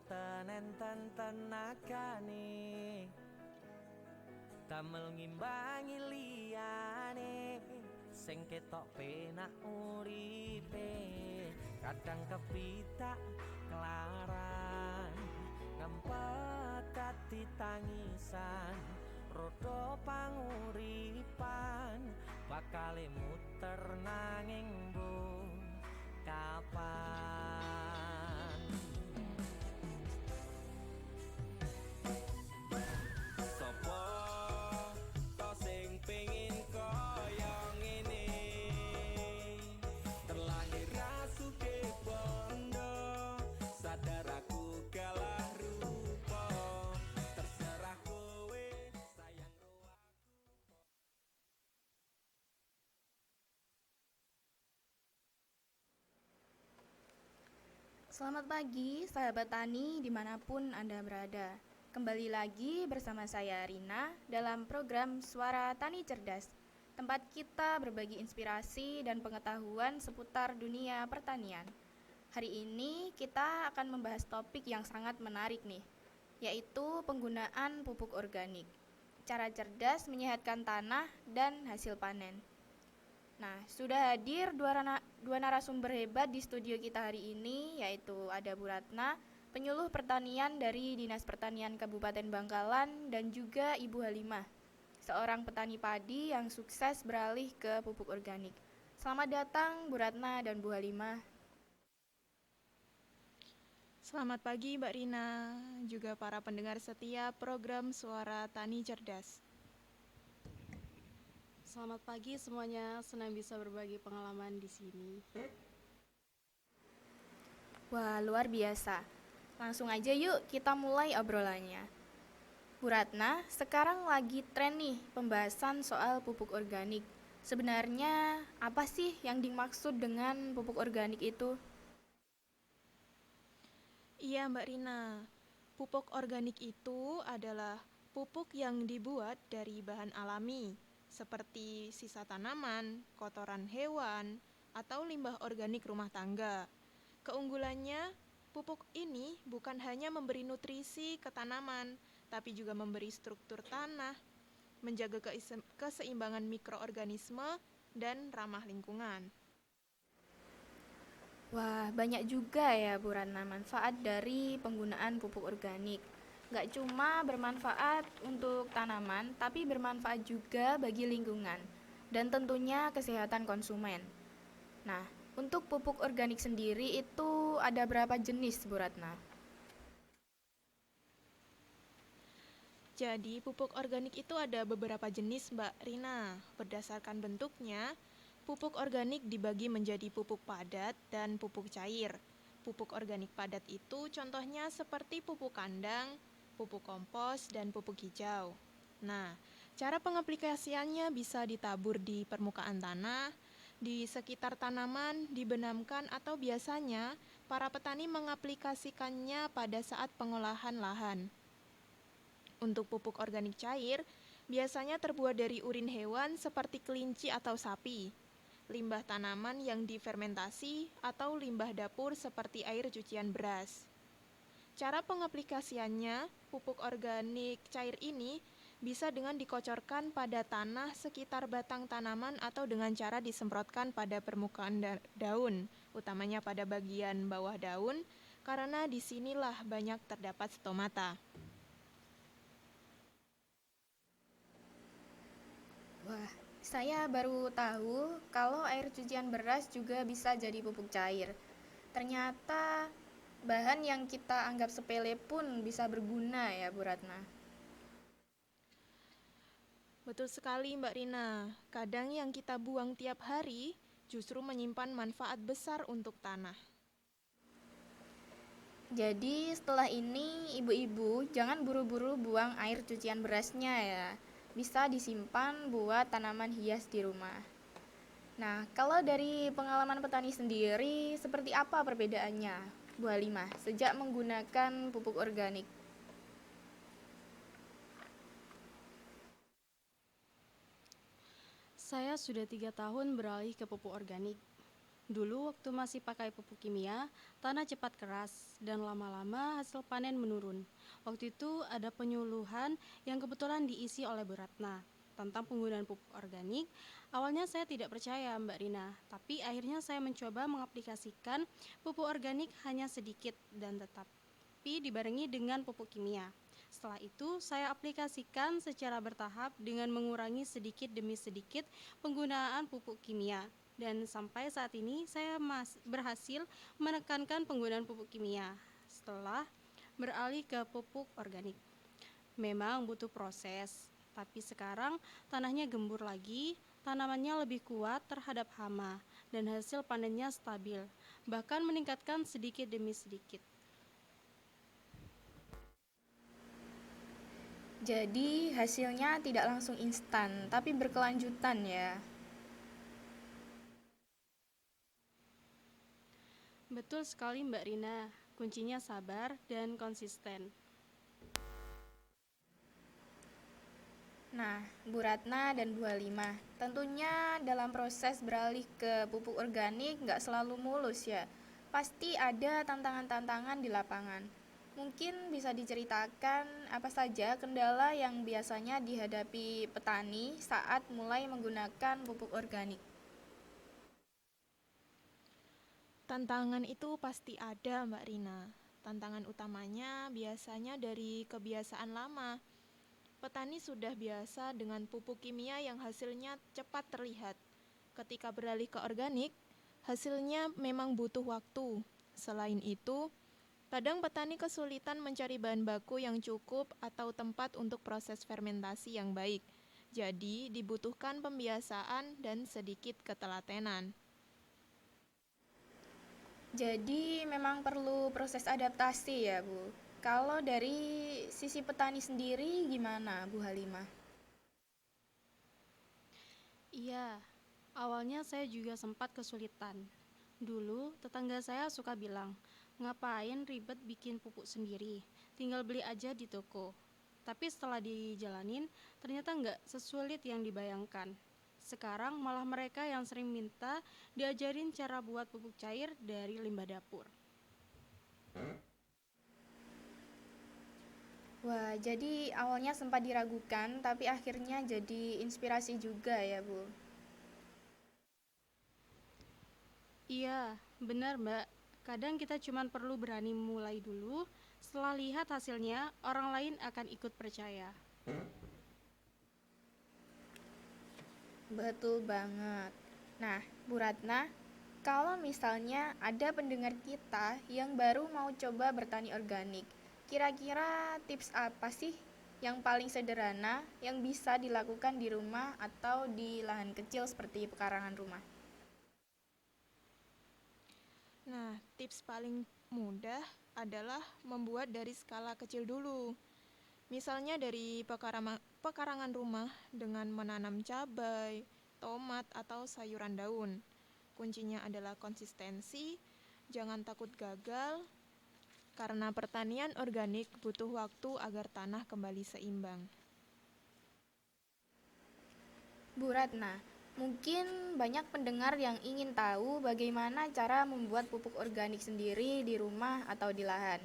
boten enten tenagane damel ngimbangi liyane sing ketok penak uripe kadang kepitak kelaran ngempet dadi tangisan rodo panguripan bakal muter nanging bu kapan sopo to sing pengin koyo ngene terlahir rasuke bondo sadar aku kalah rupa terserah kowe sayang roa. Selamat pagi, sahabat tani dimanapun Anda berada. Kembali lagi bersama saya Rina dalam program Suara Tani Cerdas, tempat kita berbagi inspirasi dan pengetahuan seputar dunia pertanian. Hari ini kita akan membahas topik yang sangat menarik nih, yaitu penggunaan pupuk organik. Cara cerdas menyehatkan tanah dan hasil panen. Nah, sudah hadir dua narasumber hebat di studio kita hari ini, yaitu ada Bu Ratna, penyuluh pertanian dari Dinas Pertanian Kabupaten Bangkalan, dan juga Ibu Halimah, seorang petani padi yang sukses beralih ke pupuk organik. Selamat datang Bu Ratna dan Bu Halimah. Selamat pagi Mbak Rina, juga para pendengar setia program Suara Tani Cerdas. Selamat pagi semuanya, senang bisa berbagi pengalaman di sini. Wah, luar biasa. Langsung aja yuk kita mulai obrolannya. Bu Ratna, sekarang lagi tren nih pembahasan soal pupuk organik. Sebenarnya apa sih yang dimaksud dengan pupuk organik itu? Iya Mbak Rina, pupuk organik itu adalah pupuk yang dibuat dari bahan alami, seperti sisa tanaman, kotoran hewan, atau limbah organik rumah tangga. Keunggulannya, pupuk ini bukan hanya memberi nutrisi ke tanaman, tapi juga memberi struktur tanah, menjaga keseimbangan mikroorganisme, dan ramah lingkungan. Wah, banyak juga ya Bu Ratna manfaat dari penggunaan pupuk organik. Nggak cuma bermanfaat untuk tanaman, tapi bermanfaat juga bagi lingkungan dan tentunya kesehatan konsumen. Nah, untuk pupuk organik sendiri itu ada berapa jenis Bu Ratna? Jadi, pupuk organik itu ada beberapa jenis, Mbak Rina. Berdasarkan bentuknya, pupuk organik dibagi menjadi pupuk padat dan pupuk cair. Pupuk organik padat itu contohnya seperti pupuk kandang, pupuk kompos, dan pupuk hijau. Nah, cara pengaplikasiannya bisa ditabur di permukaan tanah, di sekitar tanaman, dibenamkan, atau biasanya para petani mengaplikasikannya pada saat pengolahan lahan. Untuk pupuk organik cair, biasanya terbuat dari urin hewan seperti kelinci atau sapi, limbah tanaman yang difermentasi, atau limbah dapur seperti air cucian beras. Cara pengaplikasiannya, pupuk organik cair ini bisa dengan dikocorkan pada tanah sekitar batang tanaman atau dengan cara disemprotkan pada permukaan daun, utamanya pada bagian bawah daun, karena disinilah banyak terdapat stomata. Wah, saya baru tahu kalau air cucian beras juga bisa jadi pupuk cair. Ternyata bahan yang kita anggap sepele pun bisa berguna ya Bu Ratna. Betul sekali Mbak Rina, kadang yang kita buang tiap hari justru menyimpan manfaat besar untuk tanah. Jadi setelah ini ibu-ibu jangan buru-buru buang air cucian berasnya ya. Bisa disimpan buat tanaman hias di rumah. Nah, kalau dari pengalaman petani sendiri, seperti apa perbedaannya, Bu Halimah, sejak menggunakan pupuk organik? Saya sudah 3 tahun beralih ke pupuk organik. Dulu waktu masih pakai pupuk kimia, tanah cepat keras dan lama-lama hasil panen menurun. Waktu itu ada penyuluhan yang kebetulan diisi oleh Bu Ratna tentang penggunaan pupuk organik. Awalnya saya tidak percaya Mbak Rina, tapi akhirnya saya mencoba mengaplikasikan pupuk organik hanya sedikit dan tetapi dibarengi dengan pupuk kimia. Setelah itu, saya aplikasikan secara bertahap dengan mengurangi sedikit demi sedikit penggunaan pupuk kimia. Dan sampai saat ini saya berhasil menekankan penggunaan pupuk kimia setelah beralih ke pupuk organik. Memang butuh proses, tapi sekarang tanahnya gembur lagi, tanamannya lebih kuat terhadap hama, dan hasil panennya stabil, bahkan meningkatkan sedikit demi sedikit. Jadi hasilnya tidak langsung instan, tapi berkelanjutan ya. Betul sekali Mbak Rina, kuncinya sabar dan konsisten. Nah, Bu Ratna dan Bu Halimah, tentunya dalam proses beralih ke pupuk organik nggak selalu mulus ya. Pasti ada tantangan-tantangan di lapangan. Mungkin bisa diceritakan apa saja kendala yang biasanya dihadapi petani saat mulai menggunakan pupuk organik. Tantangan itu pasti ada, Mbak Rina. Tantangan utamanya biasanya dari kebiasaan lama. Petani sudah biasa dengan pupuk kimia yang hasilnya cepat terlihat. Ketika beralih ke organik, hasilnya memang butuh waktu. Selain itu, kadang petani kesulitan mencari bahan baku yang cukup atau tempat untuk proses fermentasi yang baik. Jadi, dibutuhkan pembiasaan dan sedikit ketelatenan. Jadi memang perlu proses adaptasi ya, Bu. Kalau dari sisi petani sendiri gimana, Bu Halimah? Iya, awalnya saya juga sempat kesulitan. Dulu, tetangga saya suka bilang, ngapain ribet bikin pupuk sendiri, tinggal beli aja di toko. Tapi setelah dijalanin, ternyata nggak sesulit yang dibayangkan. Sekarang malah mereka yang sering minta diajarin cara buat pupuk cair dari limbah dapur. Wah, jadi awalnya sempat diragukan, tapi akhirnya jadi inspirasi juga ya, Bu. Iya, benar Mbak. Kadang kita cuma perlu berani mulai dulu, setelah lihat hasilnya, orang lain akan ikut percaya. Betul banget. Nah, Bu Ratna, kalau misalnya ada pendengar kita yang baru mau coba bertani organik, kira-kira tips apa sih yang paling sederhana yang bisa dilakukan di rumah atau di lahan kecil seperti pekarangan rumah? Nah, tips paling mudah adalah membuat dari skala kecil dulu. Misalnya dari pekarangan rumah dengan menanam cabai, tomat, atau sayuran daun. Kuncinya adalah konsistensi, jangan takut gagal, karena pertanian organik butuh waktu agar tanah kembali seimbang. Bu Ratna, mungkin banyak pendengar yang ingin tahu bagaimana cara membuat pupuk organik sendiri di rumah atau di lahan.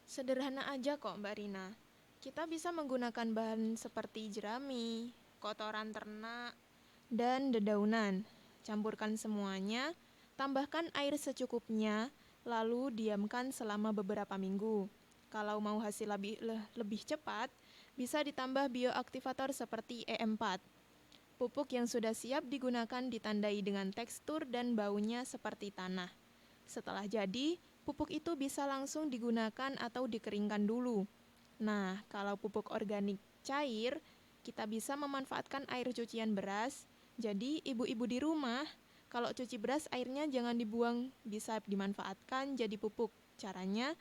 Sederhana aja kok Mbak Rina. Kita bisa menggunakan bahan seperti jerami, kotoran ternak, dan dedaunan. Campurkan semuanya, tambahkan air secukupnya, lalu diamkan selama beberapa minggu. Kalau mau hasil lebih cepat, bisa ditambah bioaktivator seperti E4. Pupuk yang sudah siap digunakan ditandai dengan tekstur dan baunya seperti tanah. Setelah jadi, pupuk itu bisa langsung digunakan atau dikeringkan dulu. Nah, kalau pupuk organik cair, kita bisa memanfaatkan air cucian beras. Jadi, ibu-ibu di rumah, kalau cuci beras airnya jangan dibuang, bisa dimanfaatkan jadi pupuk. Caranya,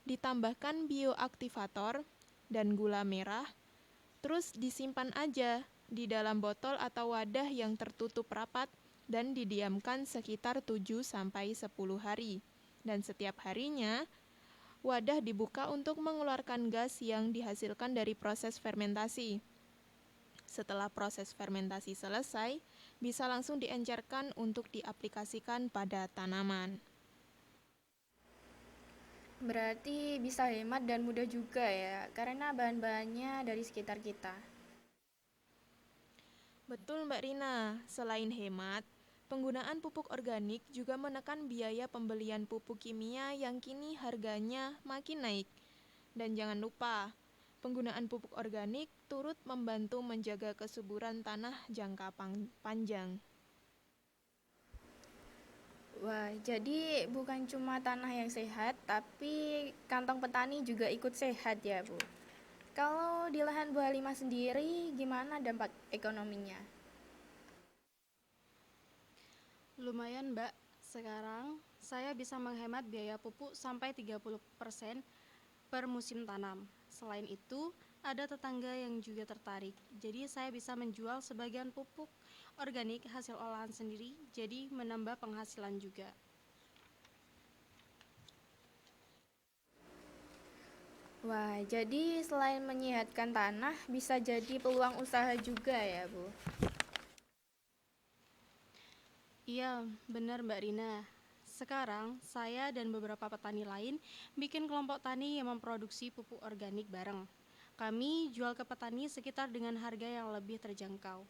ditambahkan bioaktivator dan gula merah, terus disimpan aja di dalam botol atau wadah yang tertutup rapat dan didiamkan sekitar 7-10 hari. Dan setiap harinya, wadah dibuka untuk mengeluarkan gas yang dihasilkan dari proses fermentasi. setelah proses fermentasi selesai, bisa langsung diencerkan untuk diaplikasikan pada tanaman. Berarti bisa hemat dan mudah juga ya, karena bahan-bahannya dari sekitar kita. Betul Mbak Rina, selain hemat, penggunaan pupuk organik juga menekan biaya pembelian pupuk kimia yang kini harganya makin naik. Dan jangan lupa, penggunaan pupuk organik turut membantu menjaga kesuburan tanah jangka panjang. Wah, jadi bukan cuma tanah yang sehat, tapi kantong petani juga ikut sehat ya, Bu. Kalau di lahan Bu Halimah sendiri, gimana dampak ekonominya? Lumayan, Mbak. Sekarang saya bisa menghemat biaya pupuk sampai 30% per musim tanam. Selain itu, ada tetangga yang juga tertarik. Jadi saya bisa menjual sebagian pupuk organik hasil olahan sendiri, jadi menambah penghasilan juga. Wah, jadi selain menyehatkan tanah, bisa jadi peluang usaha juga ya, Bu. Iya, benar Mbak Rina. Sekarang, saya dan beberapa petani lain bikin kelompok tani yang memproduksi pupuk organik bareng. Kami jual ke petani sekitar dengan harga yang lebih terjangkau.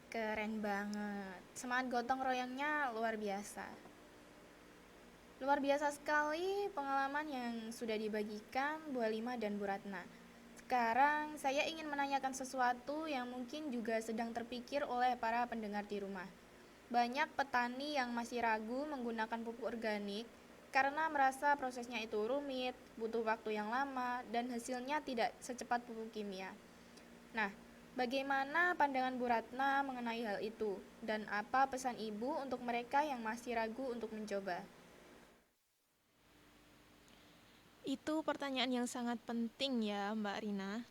Keren banget. Semangat gotong royongnya luar biasa. Luar biasa sekali pengalaman yang sudah dibagikan Bu Halimah dan Bu Ratna. Sekarang saya ingin menanyakan sesuatu yang mungkin juga sedang terpikir oleh para pendengar di rumah. Banyak petani yang masih ragu menggunakan pupuk organik karena merasa prosesnya itu rumit, butuh waktu yang lama, dan hasilnya tidak secepat pupuk kimia. Nah, bagaimana pandangan Bu Ratna mengenai hal itu? Dan apa pesan Ibu untuk mereka yang masih ragu untuk mencoba? Itu pertanyaan yang sangat penting ya, Mbak Rina.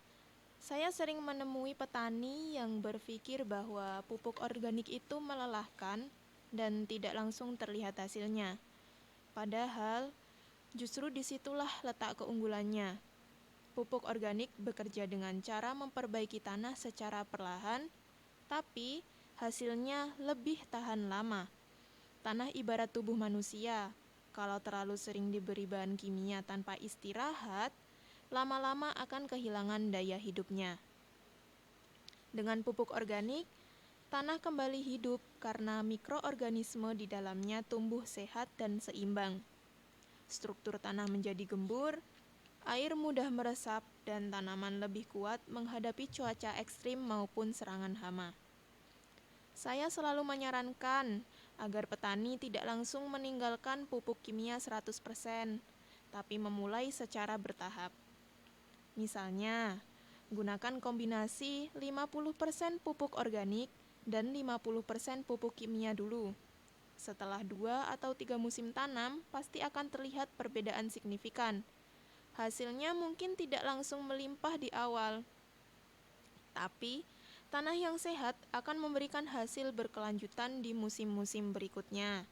Saya sering menemui petani yang berpikir bahwa pupuk organik itu melelahkan dan tidak langsung terlihat hasilnya. Padahal, justru disitulah letak keunggulannya. Pupuk organik bekerja dengan cara memperbaiki tanah secara perlahan, tapi hasilnya lebih tahan lama. Tanah ibarat tubuh manusia. Kalau terlalu sering diberi bahan kimia tanpa istirahat, lama-lama akan kehilangan daya hidupnya. Dengan pupuk organik, tanah kembali hidup karena mikroorganisme di dalamnya tumbuh sehat dan seimbang. Struktur tanah menjadi gembur, air mudah meresap, dan tanaman lebih kuat menghadapi cuaca ekstrim maupun serangan hama. Saya selalu menyarankan agar petani tidak langsung meninggalkan pupuk kimia 100%, tapi memulai secara bertahap. Misalnya, gunakan kombinasi 50% pupuk organik dan 50% pupuk kimia dulu. Setelah 2 atau 3 musim tanam, pasti akan terlihat perbedaan signifikan. Hasilnya mungkin tidak langsung melimpah di awal, tapi tanah yang sehat akan memberikan hasil berkelanjutan di musim-musim berikutnya.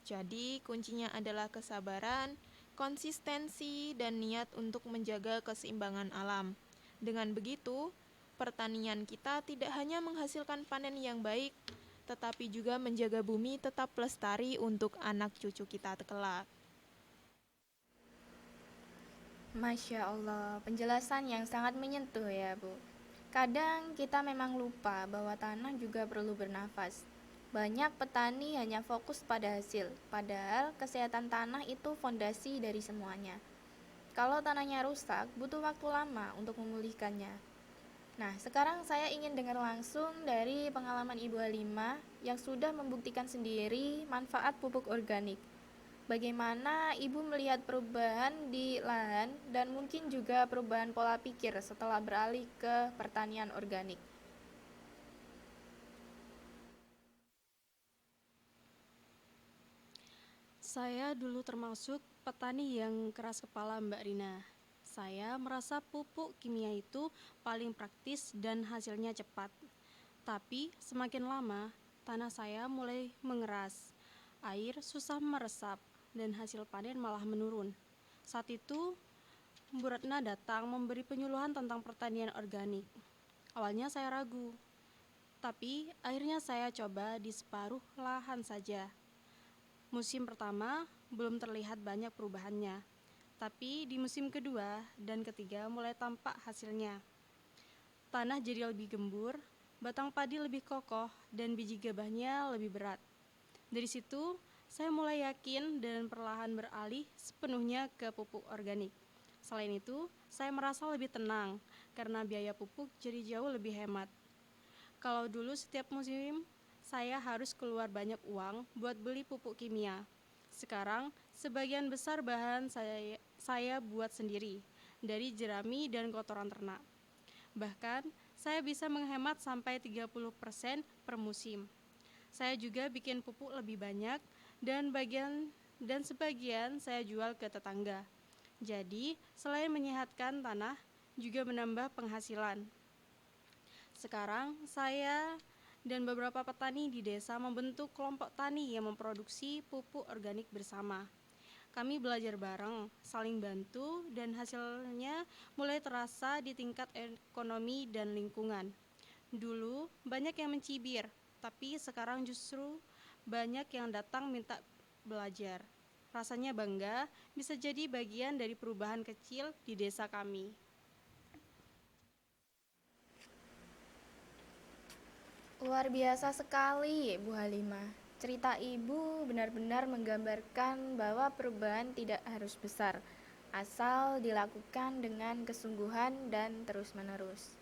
Jadi, kuncinya adalah kesabaran, konsistensi, dan niat untuk menjaga keseimbangan alam. Dengan begitu, pertanian kita tidak hanya menghasilkan panen yang baik, tetapi juga menjaga bumi tetap lestari untuk anak cucu kita kelak. Masya Allah, penjelasan yang sangat menyentuh ya, Bu. Kadang kita memang lupa bahwa tanah juga perlu bernafas. Banyak petani hanya fokus pada hasil, padahal kesehatan tanah itu fondasi dari semuanya. Kalau tanahnya rusak, butuh waktu lama untuk memulihkannya. Nah, sekarang saya ingin dengar langsung dari pengalaman Ibu Halimah yang sudah membuktikan sendiri manfaat pupuk organik. Bagaimana Ibu melihat perubahan di lahan dan mungkin juga perubahan pola pikir setelah beralih ke pertanian organik? Saya dulu termasuk petani yang keras kepala Mbak Rina. Saya merasa pupuk kimia itu paling praktis dan hasilnya cepat. Tapi semakin lama, tanah saya mulai mengeras. Air susah meresap dan hasil panen malah menurun. Saat itu, Bu Ratna datang memberi penyuluhan tentang pertanian organik. Awalnya saya ragu, tapi akhirnya saya coba di separuh lahan saja. Musim pertama belum terlihat banyak perubahannya, tapi di musim kedua dan ketiga mulai tampak hasilnya. Tanah jadi lebih gembur, batang padi lebih kokoh, dan biji gabahnya lebih berat. Dari situ, saya mulai yakin dan perlahan beralih sepenuhnya ke pupuk organik. Selain itu, saya merasa lebih tenang karena biaya pupuk jadi jauh lebih hemat. Kalau dulu setiap musim, saya harus keluar banyak uang buat beli pupuk kimia. Sekarang, sebagian besar bahan saya buat sendiri, dari jerami dan kotoran ternak. Bahkan, saya bisa menghemat sampai 30% per musim. Saya juga bikin pupuk lebih banyak dan sebagian saya jual ke tetangga. Jadi, selain menyehatkan tanah, juga menambah penghasilan. Sekarang, saya dan beberapa petani di desa membentuk kelompok tani yang memproduksi pupuk organik bersama. Kami belajar bareng, saling bantu, dan hasilnya mulai terasa di tingkat ekonomi dan lingkungan. Dulu, banyak yang mencibir, tapi sekarang justru banyak yang datang minta belajar. Rasanya bangga bisa jadi bagian dari perubahan kecil di desa kami. Luar biasa sekali, Bu Halimah. Cerita Ibu benar-benar menggambarkan bahwa perubahan tidak harus besar, asal dilakukan dengan kesungguhan dan terus-menerus.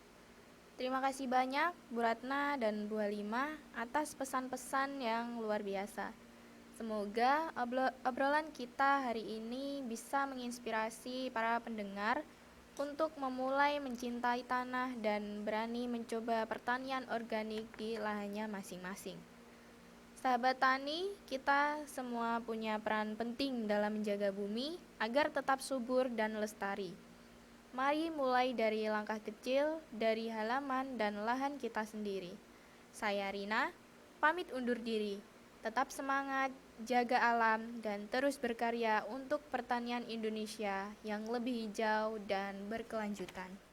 Terima kasih banyak Bu Ratna dan Bu Halimah atas pesan-pesan yang luar biasa. Semoga obrolan kita hari ini bisa menginspirasi para pendengar untuk memulai mencintai tanah dan berani mencoba pertanian organik di lahannya masing-masing. Sahabat tani, kita semua punya peran penting dalam menjaga bumi agar tetap subur dan lestari. Mari mulai dari langkah kecil dari halaman dan lahan kita sendiri. Saya Rina, pamit undur diri. Tetap semangat, jaga alam, dan terus berkarya untuk pertanian Indonesia yang lebih hijau dan berkelanjutan.